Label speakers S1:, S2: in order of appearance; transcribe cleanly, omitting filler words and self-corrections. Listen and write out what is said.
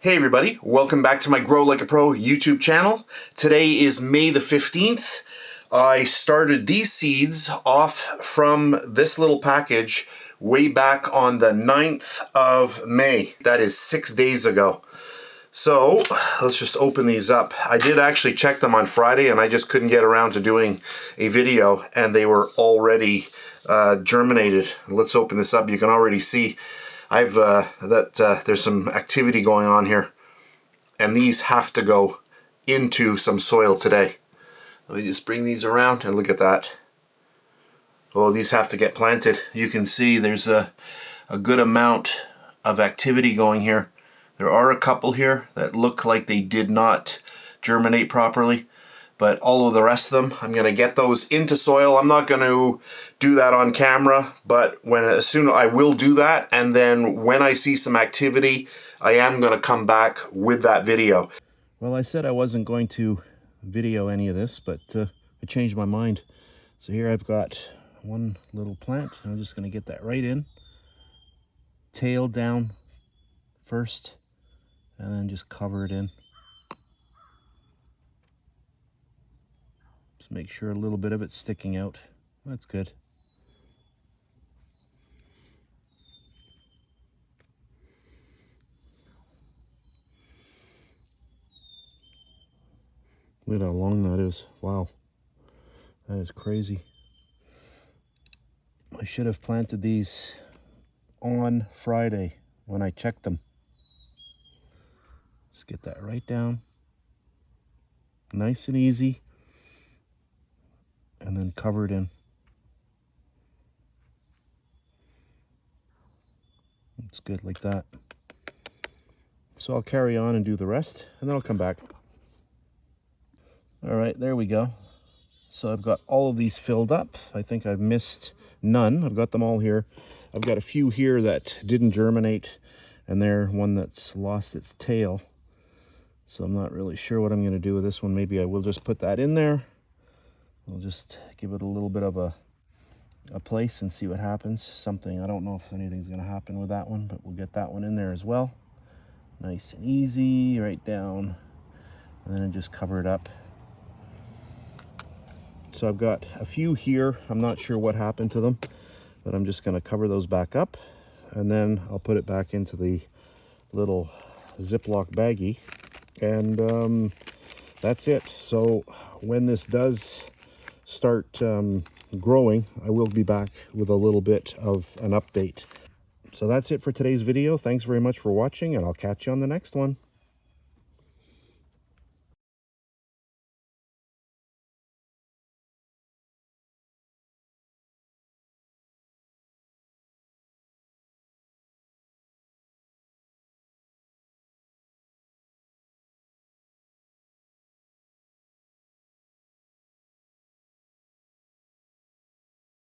S1: Hey everybody, welcome back to my Grow Like a Pro YouTube channel. Today is May the 15th. I started these seeds off from this little package way back on the 9th of May. That is 6 days ago. So let's just open these up. I did actually check them on Friday and I just couldn't get around to doing a video and they were already germinated. Let's open this up. You can already see there's some activity going on here, and these have to go into some soil today. Let me just bring these around and look at that. Oh, these have to get planted. You can see there's a good amount of activity going here. There are a couple here that look like they did not germinate properly, but all of the rest of them, I'm going to get those into soil. I'm not going to do that on camera, but as soon I will do that, and then when I see some activity, I am going to come back with that video. Well, I said I wasn't going to video any of this, but I changed my mind. So here I've got one little plant. I'm just going to get that right in, tail down first, and then just cover it in. Make sure a little bit of it's sticking out. That's good. Look at how long that is. Wow. That is crazy. I should have planted these on Friday when I checked them. Just get that right down. Nice and easy. And then cover it in. It's good like that. So I'll carry on and do the rest, and then I'll come back. All right, there we go. So I've got all of these filled up. I think I've missed none. I've got them all here. I've got a few here that didn't germinate, and there one that's lost its tail. So I'm not really sure what I'm going to do with this one. Maybe I will just put that in there. We'll just give it a little bit of a place and see what happens. I don't know if anything's going to happen with that one, but we'll get that one in there as well. Nice and easy, right down. And then just cover it up. So I've got a few here. I'm not sure what happened to them, but I'm just going to cover those back up. And then I'll put it back into the little Ziploc baggie. And that's it. So when this does start growing, I will be back with a little bit of an update. So that's it for today's video. Thanks very much for watching, and I'll catch you on the next one.